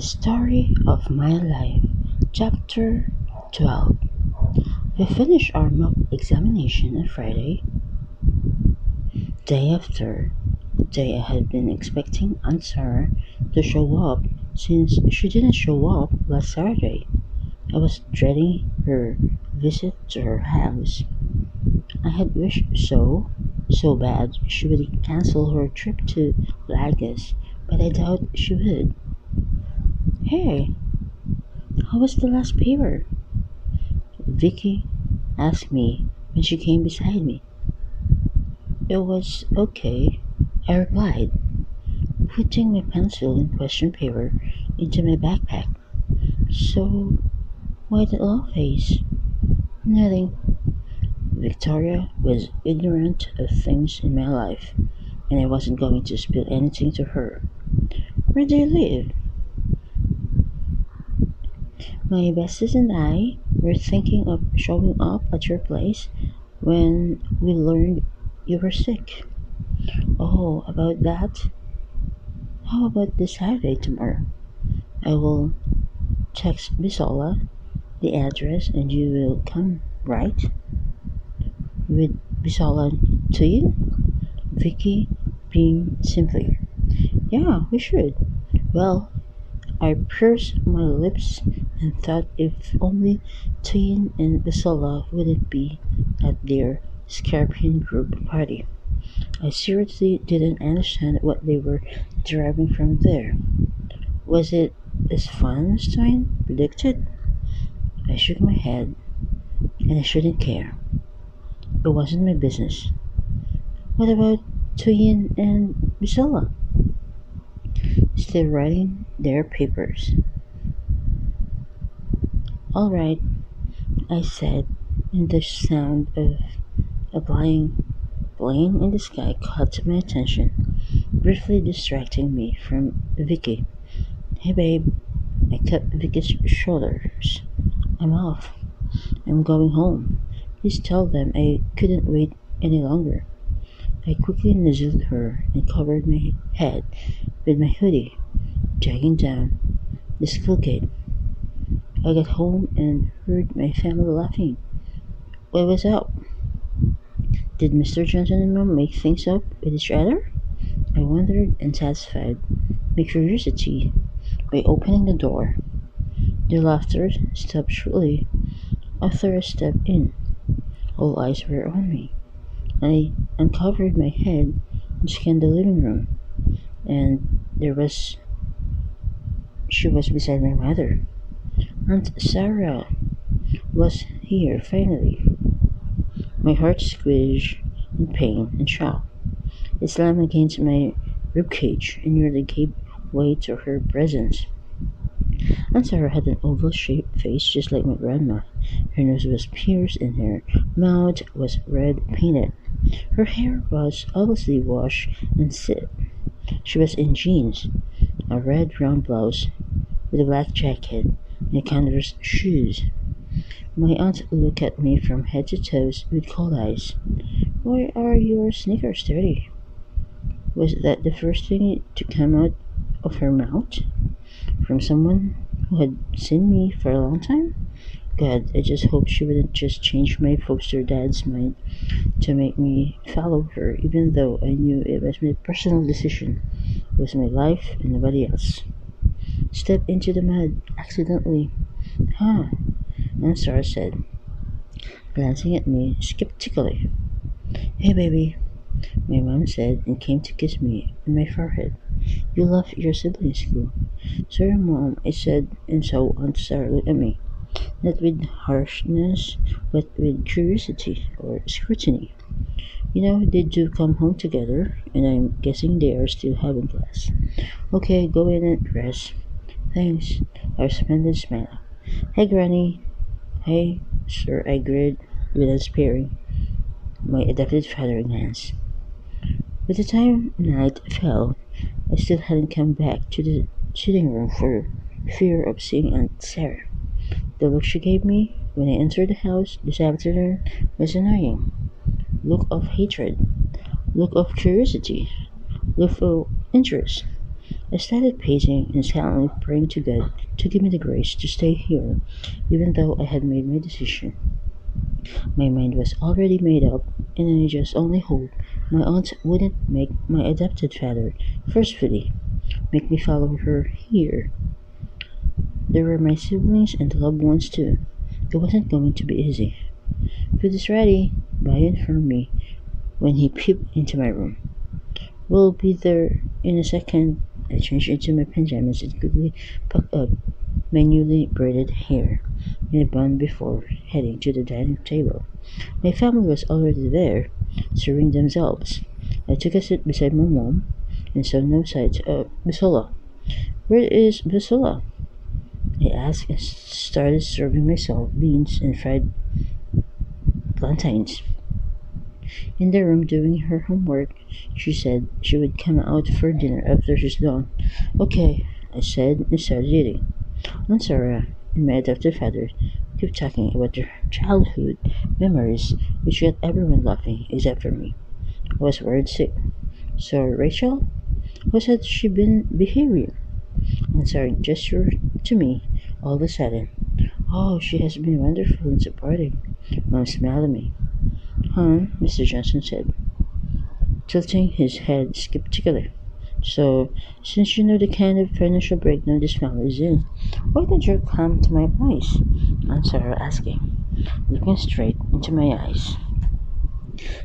The Story of My Life, Chapter 12. We finished our mock examination on Friday, day after the day I had been expecting Aunt Sarah to show up since she didn't show up last Saturday. I was dreading her visit to her house. I had wished so bad she would cancel her trip to Lagos, but I doubt she would. Hey, how was the last paper? Vicky asked me when she came beside me. It was okay, I replied, putting my pencil and question paper into my backpack. So, why the long face? Nothing. Victoria was ignorant of things in my life, and I wasn't going to spill anything to her. Where do you live? My besties and I were thinking of showing up at your place when we learned you were sick. Oh, about that? How about this Saturday tomorrow? I will text Bisola the address and you will come, right? With Bisola to you? Vicky beamed simply. Yeah, we should. Well, I pursed my lips and thought if only Tuyin and Bisola wouldn't be at their Scorpion group party. I seriously didn't understand what they were deriving from there. Was it as fun as Tuyin predicted? I shook my head, and I shouldn't care. It wasn't my business. What about Tuyin and Bisola? Still writing their papers. All right, I said, and the sound of a plane in the sky caught my attention, briefly distracting me from Vicky. Hey babe, I cut Vicky's shoulders. I'm off. I'm going home. Please tell them I couldn't wait any longer. I quickly nuzzled her and covered my head with my hoodie, dragging down the school gate. I got home and heard my family laughing. What was up? Did Mr. Johnson and Mom make things up with each other? I wondered and satisfied my curiosity by opening the door. Their laughter stopped shortly after I stepped in. All eyes were on me. I uncovered my head and scanned the living room, and she was beside my mother. Aunt Sarah was here finally. My heart squeezed in pain and shock. It slammed against my ribcage and nearly gave way to her presence. Aunt Sarah had an oval-shaped face just like my grandma. Her nose was pierced and her mouth was red painted. Her hair was obviously washed and set. She was in jeans, a red round blouse with a black jacket, and canvas shoes. My aunt looked at me from head to toes with cold eyes. Why are your sneakers dirty? Was that the first thing to come out of her mouth? From someone who had seen me for a long time? God, I just hope she wouldn't just change my foster dad's mind to make me follow her, even though I knew it was my personal decision. It was my life and nobody else. Step into the mud accidentally. Huh? Aunt Sarah said, glancing at me skeptically. Hey baby, my mom said and came to kiss me on my forehead. You left your siblings' school. Sorry mom, I said, and so Aunt Sarah looked at me. Not with harshness, but with curiosity or scrutiny. You know, they do come home together, and I'm guessing they are still having class. Okay, go in and rest. Thanks. I responded and smiled. Hey Granny. Hey, sir, I agreed without sparing my adopted father in glance. By the time night fell, I still hadn't come back to the sitting room for fear of seeing Aunt Sarah. The look she gave me when I entered the house this afternoon was annoying. Look of hatred, look of curiosity, look of interest. I started pacing and silently praying to God to give me the grace to stay here, even though I had made my decision. My mind was already made up, and I just only hoped my aunt wouldn't make my adopted father forcefully make me follow her here. There were my siblings and loved ones too. It wasn't going to be easy. Food is ready, Bai informed me when he peeped into my room. We'll be there in a second. I changed into my pajamas and quickly packed up my newly braided hair in a bun before heading to the dining table. My family was already there, serving themselves. I took a seat beside my mom and saw no sight of Basula. Where is Basula? I asked and started serving myself beans and fried plantains. In the room doing her homework, she said she would come out for dinner after she's done. Okay, I said and started eating. Aunt Sarah and my adopted father kept talking about their childhood memories, which got everyone laughing except for me. I was worried sick. So, Rachel, how had she been behaving? Aunt Sarah gestured to me all of a sudden. Oh, she has been wonderful and supporting. Mom smiled at me. Huh? Mr. Johnson said, tilting his head skeptically. So, since you know the kind of financial breakdown this family is in, why did you come to my place? Aunt Sarah asking, looking straight into my eyes.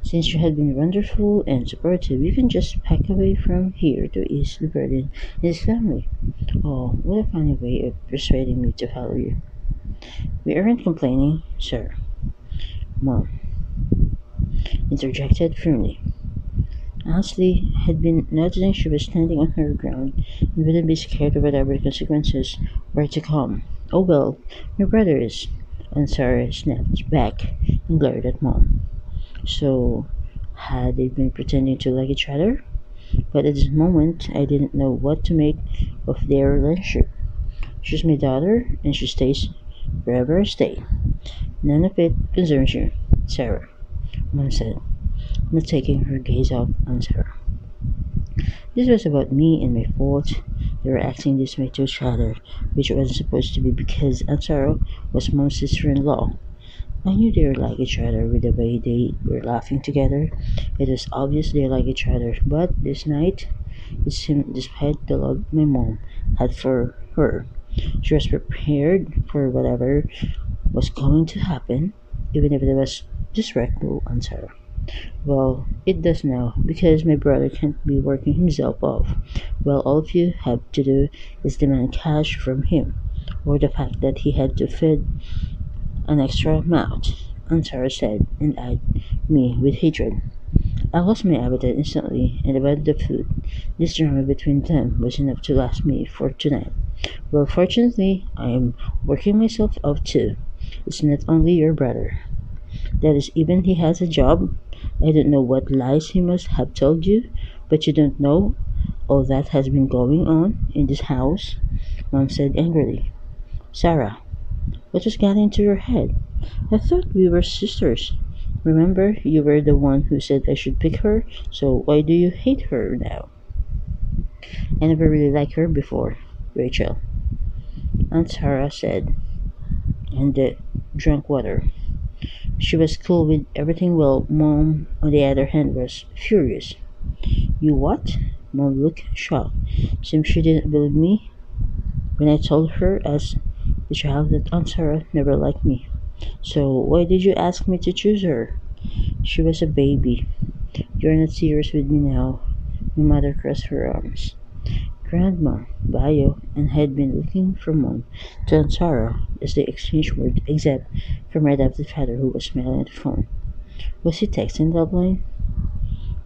Since you have been wonderful and supportive, you can just pack away from here to ease the burden in his family. Oh, what a funny way of persuading me to follow you. We aren't complaining, sir. Mom interjected firmly. Ashley had been noticing she was standing on her ground and wouldn't be scared of whatever consequences were to come. Oh well, my brother is. And Sarah snapped back and glared at Mom. So, had they been pretending to like each other? But at this moment, I didn't know what to make of their relationship. She's my daughter, and she stays wherever I stay. None of it concerns you, Sarah, Mom said, not taking her gaze off on Sarah. This was about me and my fault. They were acting this way to each other, which wasn't supposed to be because Aunt Sarah was Mom's sister-in-law. I knew they were like each other with the way they were laughing together. It was obvious they liked each other, but this night, it seemed despite the love my mom had for her, she was prepared for whatever was going to happen, even if it was disrespectful on Sarah. Well, it does now, because my brother can't be working himself off. Well, all of you have to do is demand cash from him, or the fact that he had to feed an extra mouth, Ansara said, and eyed me with hatred. I lost my appetite instantly, and about the food, this drama between them was enough to last me for tonight. Well, fortunately, I am working myself up too. It's not only your brother. That is, even he has a job. I don't know what lies he must have told you, but you don't know all that has been going on in this house, Mom said angrily. Sarah, what was getting into your head? I thought we were sisters. Remember, you were the one who said I should pick her, so why do you hate her now? I never really liked her before, Rachel, Aunt Sarah said, and drank water. She was cool with everything while Mom, on the other hand, was furious. You what? Mom looked shocked. Seems she didn't believe me when I told her as the child that Aunt Sarah never liked me. So why did you ask me to choose her? She was a baby. You're not serious with me now. My mother crossed her arms. Grandma, Bayo, and had been looking from Mom to Aunt Sarah as they exchanged words, except for my adopted father who was smiling at the phone. Was he texting Loveline?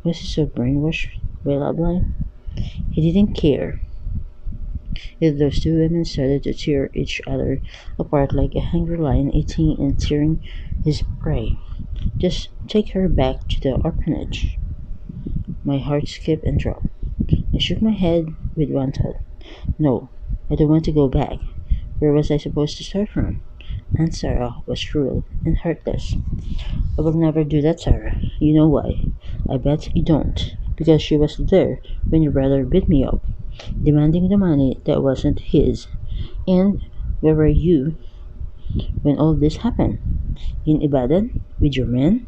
Was he so brainwashed by Loveline? He didn't care. If those two women started to tear each other apart like a hungry lion eating and tearing his prey. Just take her back to the orphanage. My heart skipped and dropped. I shook my head with one thought. No, I don't want to go back. Where was I supposed to start from? Aunt Sarah was cruel and heartless. I will never do that, Sarah. You know why? I bet you don't. Because she was there when your brother beat me up. demanding the money that wasn't his. And where were you when all this happened? In Ibadan? With your man?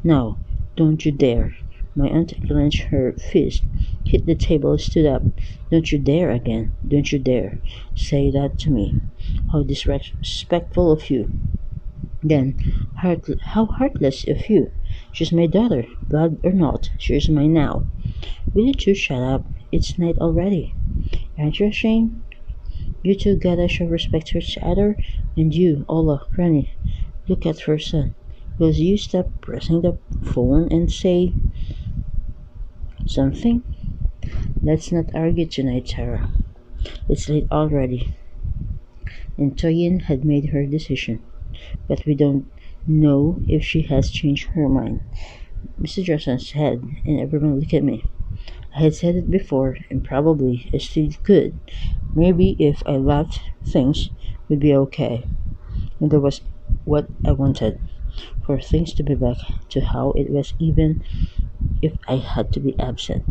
No, don't you dare. My aunt clenched her fist, hit the table, stood up. Don't you dare again. Don't you dare say that to me. How disrespectful of you. Then, how heartless of you. She's my daughter, blood or not. She's mine now. Will you two shut up? It's night already. Aren't you ashamed? You two gotta show respect to each other. And you, Ola, Granny, look at her son. Will you stop pressing the phone and say something? Let's not argue tonight, Tara. It's late already. And Toyin had made her decision, but we don't know if she has changed her mind. Mr. Johnson said, and everyone looked at me. I had said it before, and probably I still could. Maybe if I left, things would be okay. And that was what I wanted, for things to be back to how it was, even if I had to be absent.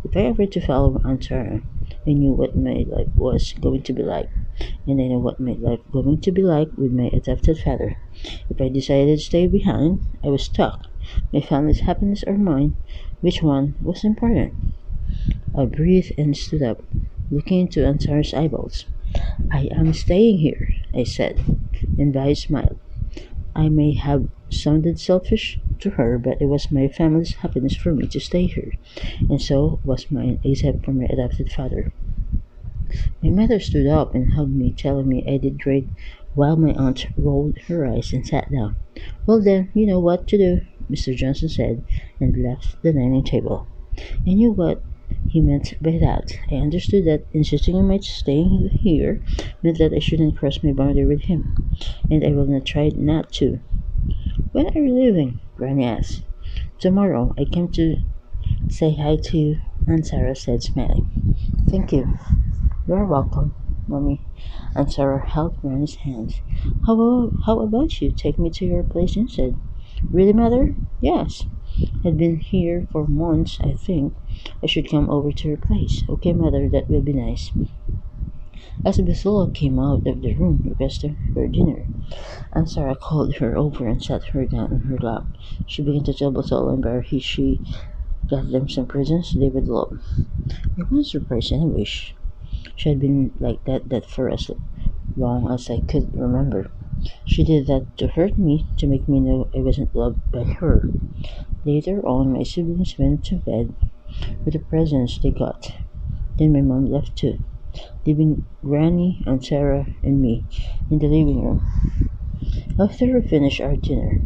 If I ever to follow Antara, I knew what my life was going to be like, and I know what my life going to be like with my adopted father. If I decided to stay behind, I was stuck. My family's happiness or mine, which one was important? I breathed and stood up, looking into Antara's eyeballs. I am staying here, I said, and Vi smiled. I may have sounded selfish to her, but it was my family's happiness for me to stay here, and so was mine, except for my adopted father. My mother stood up and hugged me, telling me I did great, while my aunt rolled her eyes and sat down. Well then, you know what to do, Mr. Johnson said, and left the dining table. I knew what he meant by that. I understood that insisting on my staying here meant that I shouldn't cross my boundary with him, and I will not try not to. When are you leaving? Granny asked. Tomorrow. I came to say hi to you, Aunt Sarah said, smiling. Thank you. You're welcome, Mommy. Aunt Sarah held Granny's hand. How about you? Take me to your place instead. Really, Mother? Yes. I've been here for months, I think. I should come over to your place. Okay, Mother, that will be nice. As Basula came out of the room requesting her dinner, Aunt Sarah called her over and sat her down on her lap. She began to tell Basula and Barry she got them some presents they would love. I was surprised and wish she had been like that for as long as I could remember. She did that to hurt me, to make me know I wasn't loved by her. Later on, my siblings went to bed with the presents they got. Then my mom left too, leaving Granny, Aunt Sarah, and me in the living room. After we finished our dinner,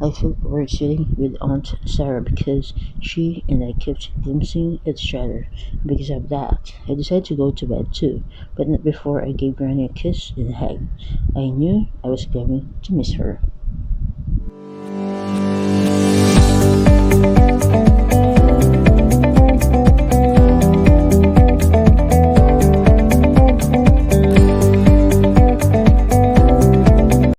I felt weird sitting with Aunt Sarah because she and I kept glimpsing each other. Because of that, I decided to go to bed too, but not before I gave Granny a kiss and a hug. I knew I was going to miss her.